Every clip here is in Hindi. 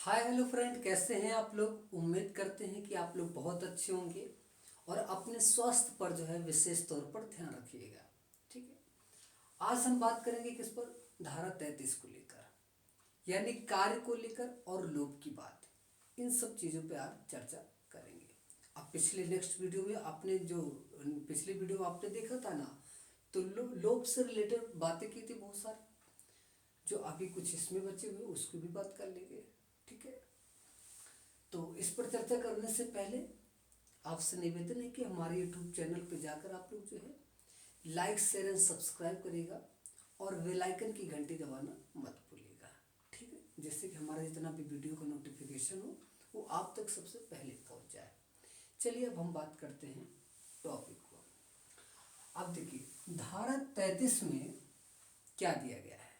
हाय हेलो फ्रेंड, कैसे हैं आप लोग। उम्मीद करते हैं कि आप लोग बहुत अच्छे होंगे और अपने स्वास्थ्य पर जो है विशेष तौर पर ध्यान रखिएगा। ठीक है। आज हम बात करेंगे किस पर, धारा 33 को लेकर, यानी कार्य को लेकर और लोभ की बात। इन सब चीज़ों पे आज चर्चा करेंगे। अब नेक्स्ट वीडियो में आपने जो पिछले वीडियो में आपने देखा था ना, तो लोभ से रिलेटेड बातें की थी बहुत सारी। जो अभी कुछ इसमें बचे हुए उसकी भी बात कर लेंगे। ठीक है। तो इस पर चर्चा करने से पहले आपसे निवेदन है कि हमारे यूट्यूब चैनल पर जाकर आप लोग जो है लाइक शेयर एंड सब्सक्राइब करिएगा और बेल आइकन की घंटी दबाना मत भूलिएगा। ठीक है, जिससे कि हमारा जितना भी वीडियो का नोटिफिकेशन हो वो आप तक सबसे पहले पहुंच जाए। चलिए अब हम बात करते हैं टॉपिक को। अब देखिए धारा 33 में क्या दिया गया है।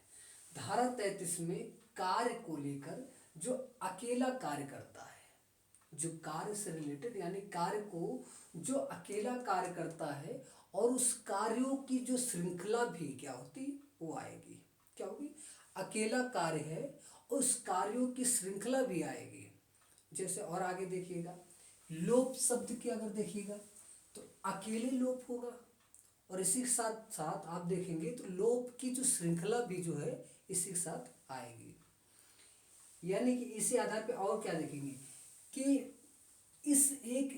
धारा 33 में कार्य को लेकर जो अकेला कार्य करता है, जो कार्य से रिलेटेड यानी कार्य को जो अकेला कार्य करता है और उस कार्यों की जो श्रृंखला भी क्या होती वो आएगी। क्या होगी? अकेला कार्य है, उस कार्यों की श्रृंखला भी आएगी। जैसे और आगे देखिएगा, लोभ शब्द की अगर देखिएगा तो अकेले लोभ होगा और इसी के साथ साथ आप देखेंगे तो लोभ की जो श्रृंखला भी जो है इसी के साथ आएगी। यानी कि इसी आधार पे और क्या देखेंगे कि इस एक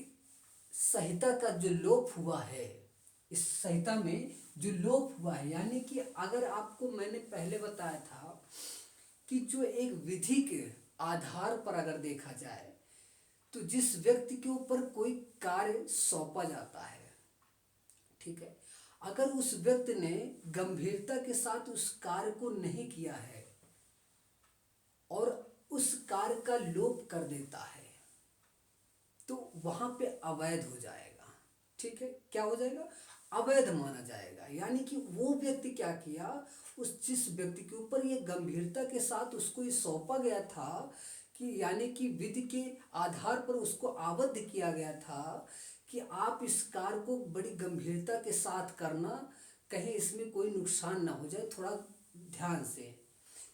संहिता का जो लोप हुआ है, इस संहिता में जो लोप हुआ है, यानी कि अगर आपको मैंने पहले बताया था कि जो एक विधि के आधार पर अगर देखा जाए तो जिस व्यक्ति के ऊपर कोई कार्य सौंपा जाता है, ठीक है, अगर उस व्यक्ति ने गंभीरता के साथ उस कार्य को नहीं किया है और उस कार्य का लोप कर देता है तो वहां पे अवैध हो जाएगा। ठीक है, क्या हो जाएगा? अवैध माना जाएगा। यानी कि वो व्यक्ति क्या किया, उस जिस व्यक्ति के ऊपर ये गंभीरता के साथ उसको ये सौंपा गया था कि यानी कि विधि के आधार पर उसको आबद्ध किया गया था कि आप इस कार्य को बड़ी गंभीरता के साथ करना, कहीं इसमें कोई नुकसान ना हो जाए, थोड़ा ध्यान से।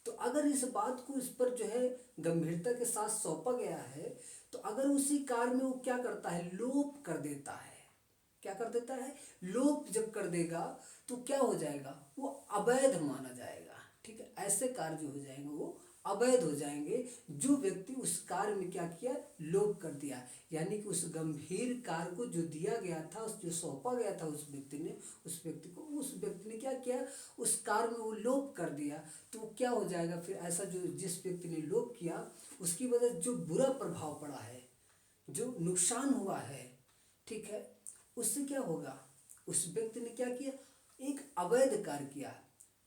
तो अगर इस बात को इस पर जो है गंभीरता के साथ सौंपा गया है तो अगर उसी कार्य में वो क्या करता है, लोप कर देता है। क्या कर देता है? लोप जब कर देगा तो क्या हो जाएगा, वो अवैध माना जाएगा। ठीक है, ऐसे कार्य जो हो जाएंगे वो अवैध हो जाएंगे जो व्यक्ति उस कार्य में क्या किया, लोप कर दिया। यानी कि उस गंभीर कार्य को जो दिया गया था, उस जो सौंपा गया था उस व्यक्ति ने, उस व्यक्ति ने क्या किया, उस कार्य में वो लोप कर दिया। तो क्या हो जाएगा फिर ऐसा, जो जिस व्यक्ति ने लोप किया उसकी वजह जो बुरा प्रभाव पड़ा है, जो नुकसान हुआ है, ठीक है, उससे क्या होगा, उस व्यक्ति ने क्या किया, एक अवैध कार्य किया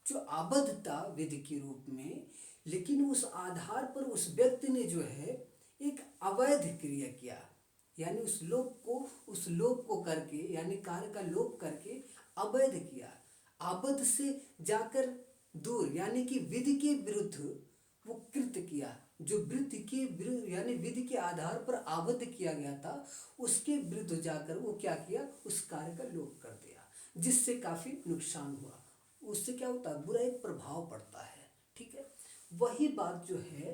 जो आबद्ध था विधि के रूप में, लेकिन उस आधार पर उस व्यक्ति ने जो है एक अवैध क्रिया किया। यानी उस लोप को करके, यानी कार्य का लोप करके अवैध किया। आबद्ध से जाकर दूर, यानी कि विधि के विरुद्ध वो कृत्य किया। जो वृत्ति के विरुद्ध यानी विधि के आधार पर आबद्ध किया गया था उसके विरुद्ध जाकर वो क्या किया, उस कार्य का लोप कर दिया, जिससे काफी नुकसान हुआ। उससे क्या होता है, बुरा एक प्रभाव पड़ता है। ठीक है, वही बात जो है,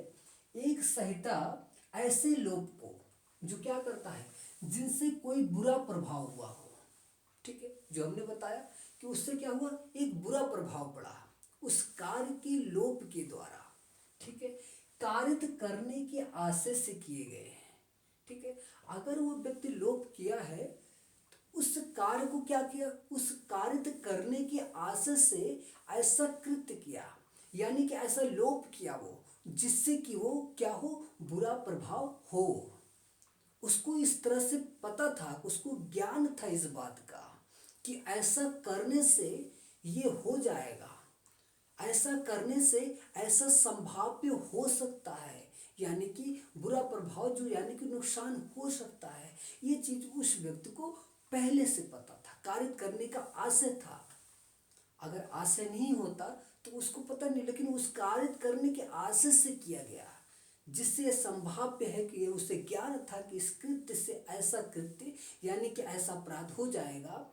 एक संहिता ऐसे लोप को जो क्या करता है, जिनसे कोई बुरा प्रभाव हुआ हो, ठीक है, जो हमने बताया कि उससे क्या हुआ, एक बुरा प्रभाव पड़ा उस कार्य के लोप के द्वारा। ठीक है, कारित करने के आशय से किए गए हैं। ठीक है, अगर वो व्यक्ति लोप किया है तो उस कार्य को क्या किया, उस कारित करने के आशय से ऐसा कृत्य किया, यानी कि ऐसा लोप किया वो, जिससे कि वो क्या हो, बुरा प्रभाव हो। उसको इस तरह से पता था, उसको ज्ञान था इस बात का कि ऐसा करने से ये हो जाएगा, ऐसा करने से ऐसा संभाव्य हो सकता है, यानी कि बुरा प्रभाव जो यानी कि नुकसान हो सकता है। ये चीज उस व्यक्ति को पहले से पता था, कार्य करने का आशय था। अगर आशय नहीं होता तो उसको पता नहीं, लेकिन उस कार्य करने के आशय से किया गया, जिससे संभाव्य है कि उसे ज्ञान था कि इस कृत्य से ऐसा कृत्य यानी कि ऐसा अपराध हो जाएगा,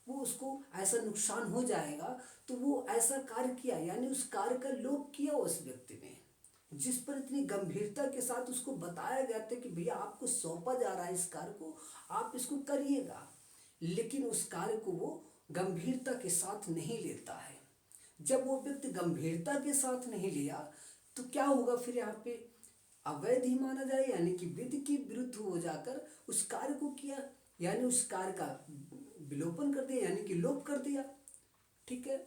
वो उसको ऐसा नुकसान हो जाएगा, तो वो ऐसा कार्य किया, यानी उस कार्य का लोप किया उस व्यक्ति ने। जिस पर इतनी गंभीरता के साथ उसको बताया गया था कि भैया आपको सौंपा जा रहा है इस कार्य को, आप इसको करिएगा, लेकिन उस कार्य को वो गंभीरता के साथ नहीं लेता है। जब वो व्यक्ति गंभीरता के साथ नहीं लिया तो क्या होगा, फिर यहाँ पे अवैध ही माना जाए, यानी कि विधि के विरुद्ध हो जाकर उस कार्य को किया, यानी उस कार्य का विलोपन कर दिया, यानी कि लोप कर दिया। ठीक है,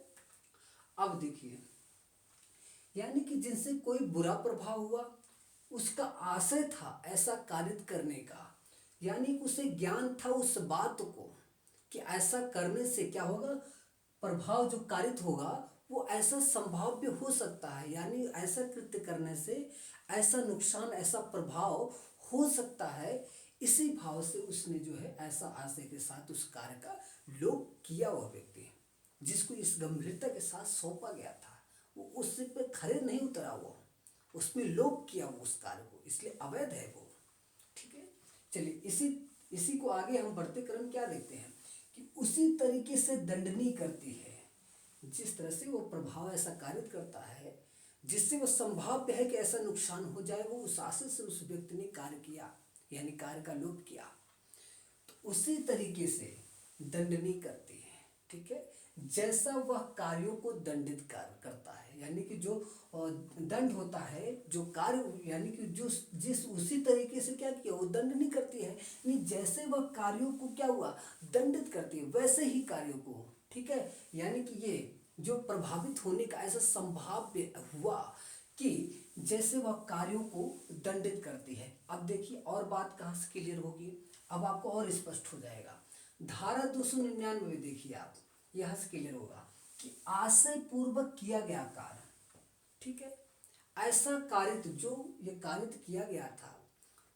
अब देखिए, यानी कि जिनसे कोई बुरा प्रभाव हुआ, उसका आशय था ऐसा कार्य करने का, यानी कि उसे ज्ञान था उस बात को कि ऐसा करने से क्या होगा, प्रभाव जो कारित होगा वो ऐसा संभाव्य हो सकता है, यानी ऐसा कृत्य करने से ऐसा नुकसान, ऐसा प्रभाव हो सकता है। इसी भाव से उसने जो है ऐसा आशय के साथ उस कार्य का लोप किया। वह व्यक्ति जिसको इस गंभीरता के साथ सौंपा गया था वो उससे पे खरे नहीं उतरा, वो उसमें लोप किया वो उस कार्य को, इसलिए अवैध है वो। ठीक है, चलिए इसी को आगे हम बढ़ते क्रम क्या देखते हैं कि उसी तरीके से दंडनीय करती है, जिस तरह से वो प्रभाव ऐसा कार्य करता है जिससे वो संभाव्य है कि ऐसा नुकसान हो जाए, वो उस आशय से उस व्यक्ति ने कार्य किया, यानी कार्य का लोप किया, तो उसी तरीके से दंडनीय करती है। ठीक है, जैसा वह कार्यों को दंडित करता है, यानी कि जो दंड होता है, जो कार्य, यानी कि जो जिस उसी तरीके से क्या किया वो दंड नहीं करती है, नहीं, जैसे वह कार्यों को क्या हुआ दंडित करती है वैसे ही कार्यों को। ठीक है, यानी कि ये जो प्रभावित होने का ऐसा संभाव्य हुआ कि जैसे वह कार्यों को दंडित करती है। अब देखिए और बात कहाँ से क्लियर होगी, अब आपको और स्पष्ट हो जाएगा। धारा 299 देखिए आप, यहाँ से क्लियर होगा कि आशय पूर्वक किया गया कार्य। ठीक है, ऐसा कारित जो ये कारित किया गया था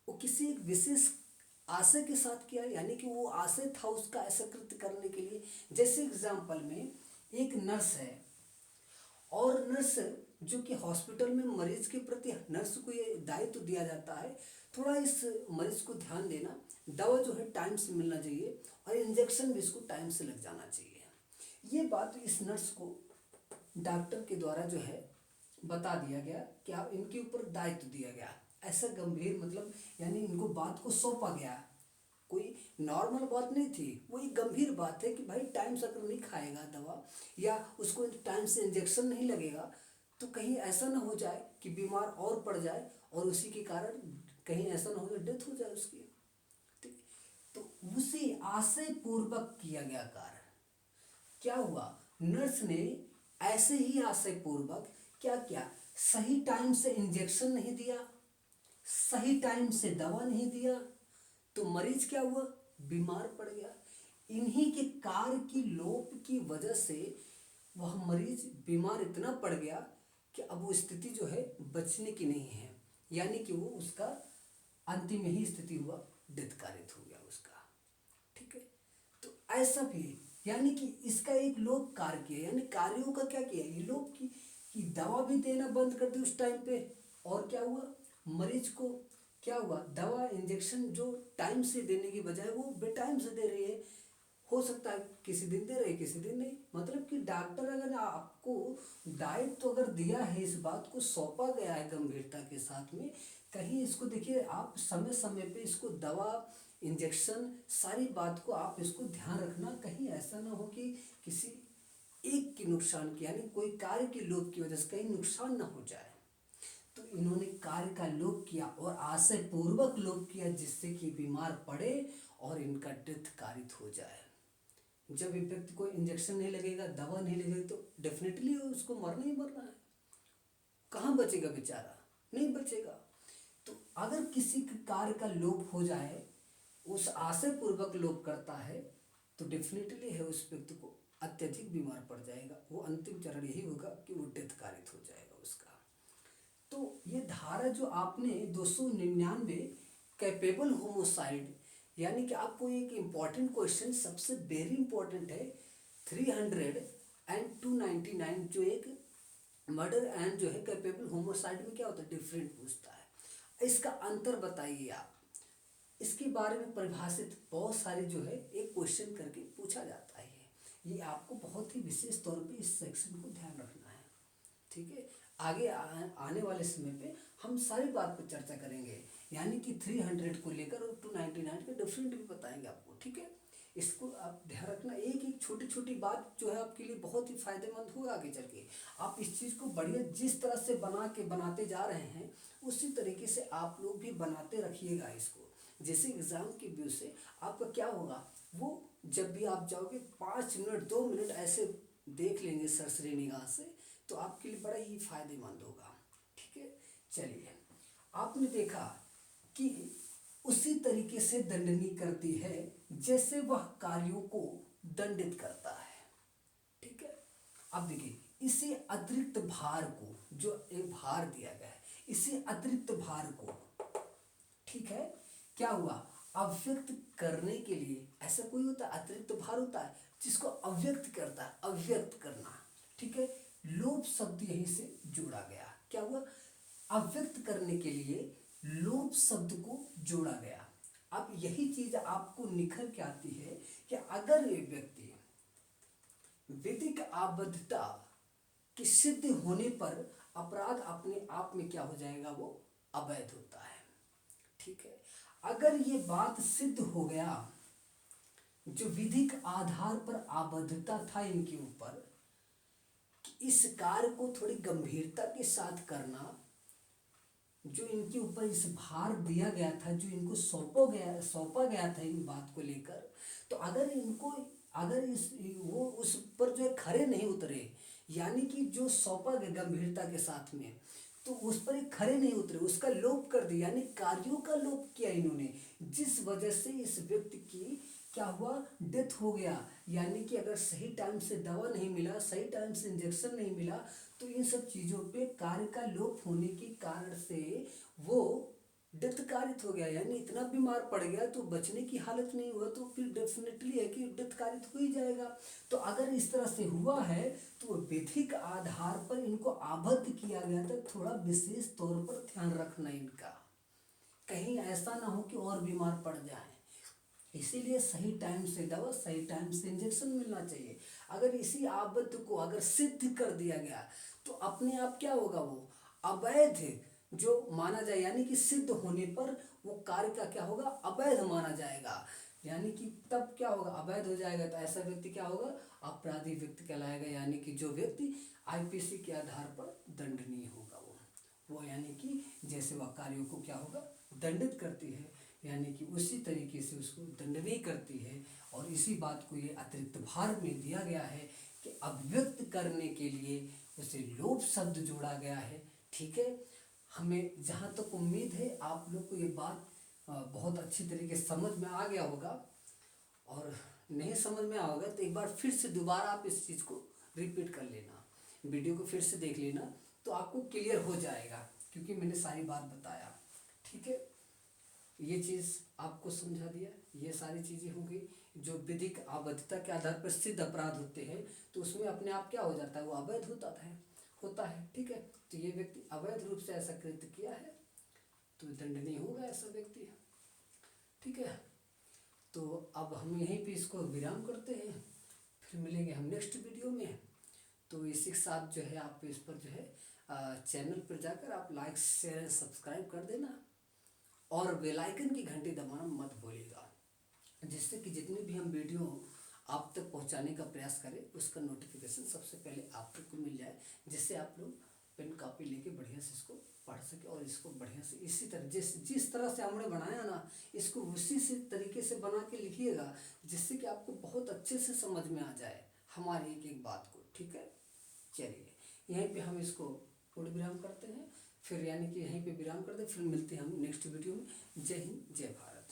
वो किसी एक विशेष आशय के साथ किया, यानी कि वो आशय था उसका ऐसा कृत्य करने के लिए। जैसे एग्जाम्पल में एक नर्स है और नर्स जो कि हॉस्पिटल में मरीज के प्रति नर्स को ये दायित्व दिया जाता है, थोड़ा इस मरीज को ध्यान देना, दवा जो है टाइम से मिलना चाहिए और इंजेक्शन भी इसको टाइम से लग जाना चाहिए। ये बात इस नर्स को डॉक्टर के द्वारा जो है बता दिया गया कि आप इनके ऊपर दायित्व दिया गया, ऐसा गंभीर मतलब यानी इनको बात को सौंपा गया, कोई नॉर्मल बात नहीं थी, वो एक गंभीर बात है कि भाई टाइम से अगर नहीं खाएगा दवा या उसको टाइम से इंजेक्शन नहीं लगेगा तो कहीं ऐसा ना हो जाए कि बीमार और पड़ जाए और उसी के कारण कहीं ऐसा ना हो जाए डेथ हो जाए उसकी। ठीक, तो उसी आशय पूर्वक किया गया कार्य क्या हुआ, नर्स ने ऐसे ही आशय पूर्वक क्या किया, सही टाइम से इंजेक्शन नहीं दिया, सही टाइम से दवा नहीं दिया, तो मरीज क्या हुआ, बीमार पड़ गया। इन्हीं के कार्य की लोप की वजह से वह मरीज बीमार इतना पड़ गया कि अब वो स्थिति जो है बचने की नहीं है, यानी कि वो उसका अंतिम ही स्थिति हुआ, डेथ कारित हो गया उसका। ठीक है, तो ऐसा भी है, यानी कि इसका एक लोप कार्य किया, यानी कार्यों का क्या किया, ये लोप की दवा भी देना बंद कर दी उस टाइम पे, और क्या हुआ मरीज को क्या हुआ, दवा इंजेक्शन जो टाइम से देने की बजाय वो बेटाइम से दे रही है, हो सकता है किसी दिन दे रहे किसी दिन नहीं, मतलब कि डॉक्टर अगर आपको दायित्व तो अगर दिया है, इस बात को सौंपा गया है गंभीरता के साथ में, कहीं इसको देखिए आप समय समय पे इसको दवा इंजेक्शन सारी बात को आप इसको ध्यान रखना, कहीं ऐसा ना हो कि किसी एक के नुकसान की, यानी कोई कार्य के लोप की वजह से कहीं नुकसान ना हो जाए। तो इन्होंने कार्य का लोप किया और आशय पूर्वक लोप किया जिससे कि बीमार पड़े और इनका डेथ कारित हो जाए। जब व्यक्ति को इंजेक्शन नहीं लगेगा, दवा नहीं लगेगी, तो डेफिनेटली उसको मरना ही मरना है, कहाँ बचेगा बेचारा, नहीं बचेगा। तो अगर किसी कार्य का लोप हो जाए, उस आशय पूर्वक लोप करता है, तो डेफिनेटली है उस व्यक्ति को अत्यधिक बीमार पड़ जाएगा, वो अंतिम चरण यही होगा कि वो डेथ कारित हो जाएगा उसका। तो ये धारा जो आपने 299 कैपेबल होमोसाइड, यानी कि आपको एक इम्पॉर्टेंट क्वेश्चन सबसे वेरी इंपॉर्टेंट है, 300 एंड 299 जो एक मर्डर एंड जो है कैपेबल होमोसाइड में क्या होता है डिफरेंट पूछता है, इसका अंतर बताइए आप, इसके बारे में परिभाषित बहुत सारे जो है एक क्वेश्चन करके पूछा जाता है, ये आपको बहुत ही विशेष तौर पे इस सेक्शन को ध्यान रखना है। ठीक है, आगे आने वाले समय पे हम सारी बात पर चर्चा करेंगे, यानी कि 300 को लेकर और 299 के डिफरेंट भी बताएंगे आपको, ठीक है। इसको आप ध्यान रखना, एक एक छोटी छोटी बात जो है आपके लिए बहुत ही फायदेमंद होगा आगे चल के। आप इस चीज़ को बढ़िया जिस तरह से बनाते जा रहे हैं उसी तरीके से आप लोग भी बनाते रखिएगा इसको। जैसे एग्ज़ाम के व्यू से आपका क्या होगा, वो जब भी आप जाओगे 5 मिनट 2 मिनट ऐसे देख लेंगे सरसरी निगाह से, तो आपके लिए बड़ा ही फायदेमंद होगा, ठीक है। चलिए, आपने देखा कि उसी तरीके से दंडनीय करती है जैसे वह कार्यों को दंडित करता है, ठीक है। अब देखिए, इसी अतिरिक्त भार को, जो एक भार दिया गया है, इसी अतिरिक्त भार को, ठीक है, क्या हुआ, अव्यक्त करने के लिए, ऐसा कोई होता है अतिरिक्त भार होता है जिसको अव्यक्त करता है, अव्यक्त करना, ठीक है। लोभ शब्द यहीं से जोड़ा गया, क्या हुआ, अव्यक्त करने के लिए लोभ शब्द को जोड़ा गया। अब यही चीज आपको निखर के आती है कि अगर ये व्यक्ति विधिक आबद्धता की सिद्ध होने पर अपराध अपने आप में क्या हो जाएगा, वो अवैध होता है, ठीक है। अगर ये बात सिद्ध हो गया, जो विधिक आधार पर आबद्धता था इनके ऊपर, कि इस कार्य को थोड़ी गंभीरता के साथ करना, जो इनके ऊपर इस भार दिया गया था, जो इनको सौंपा गया था इन बात को लेकर, तो अगर इस वो उस पर जो है खरे नहीं उतरे, यानी कि जो सौंपा गया गंभीरता के साथ में, तो उस पर एक खरे नहीं उतरे, उसका लोप कर दिया, यानी कार्यों का लोप किया इन्होंने, जिस वजह से इस व्यक्ति की क्या हुआ, डेथ हो गया। यानी कि अगर सही टाइम से दवा नहीं मिला, सही टाइम से इंजेक्शन नहीं मिला, तो इन सब चीज़ों पे कार्य का लोप होने के कारण से वो डेथ कारित हो गया, यानी इतना बीमार पड़ गया तो बचने की हालत नहीं हुआ, तो फिर डेफिनेटली है कि डेथ कारित हो ही जाएगा। तो अगर इस तरह से हुआ है तो विधिक आधार पर इनको आबद्ध किया गया था, थोड़ा विशेष तौर पर ध्यान रखना इनका, कहीं ऐसा ना हो कि और बीमार पड़ जाए, इसीलिए सही टाइम से दवा, सही टाइम से इंजेक्शन मिलना चाहिए। अगर इसी आबद्ध को अगर सिद्ध कर दिया गया तो अपने आप क्या होगा, वो अवैध जो माना जाए, यानी कि सिद्ध होने पर वो कार्य का क्या होगा, अवैध माना जाएगा, यानी कि तब क्या होगा, अवैध हो जाएगा, तो ऐसा व्यक्ति क्या होगा, अपराधी व्यक्ति कहलाएगा, यानी कि जो व्यक्ति आईपीसी के आधार पर दंडनीय होगा वो यानी कि जैसे वह कार्यों को क्या होगा, दंडित करती है, यानी कि उसी तरीके से उसको दंडनीय करती है। और इसी बात को ये अतिरिक्त भार में दिया गया है कि अभिव्यक्त करने के लिए उसे लोभ शब्द जोड़ा गया है, ठीक है। हमें जहाँ तक उम्मीद है आप लोग को ये बात बहुत अच्छी तरीके से समझ में आ गया होगा, और नहीं समझ में आया होगा तो एक बार फिर से दोबारा आप इस चीज़ को रिपीट कर लेना, वीडियो को फिर से देख लेना, तो आपको क्लियर हो जाएगा, क्योंकि मैंने सारी बात बताया, ठीक है। ये चीज़ आपको समझा दिया, ये सारी चीज़ें होंगी जो विधिक आबद्धता के आधार पर सिद्ध अपराध होते हैं, तो उसमें अपने आप क्या हो जाता है, वो अवैध होता है, ठीक है। तो ये व्यक्ति अवैध रूप से ऐसा कृत्य किया है तो दंडनीय होगा ऐसा व्यक्ति, ठीक है। तो अब हम यहीं पे इसको विराम करते हैं, फिर मिलेंगे हम नेक्स्ट वीडियो में। तो इसी के साथ जो है आप इस पर जो है चैनल पर जाकर आप लाइक शेयर सब्सक्राइब कर देना, और बेल आइकन की घंटी दबाना मत भूलिएगा, जिससे कि जितनी भी हम वीडियो आप तक पहुंचाने का प्रयास करें उसका नोटिफिकेशन सबसे पहले आप तक को मिल जाए, जिससे आप लोग पेन कॉपी लेके बढ़िया से इसको पढ़ सके, और इसको बढ़िया से इसी तरह जिस तरह से हमने बनाया ना, इसको उसी से तरीके से बना के लिखिएगा, जिससे कि आपको बहुत अच्छे से समझ में आ जाए हमारी एक एक बात को, ठीक है। चलिए, यहीं पे हम इसको पूर्ण विराम करते हैं, फिर यानी कि यहीं पे विराम करते हैं, फिर मिलते हैं हम नेक्स्ट वीडियो में। जय हिंद, जय भारत।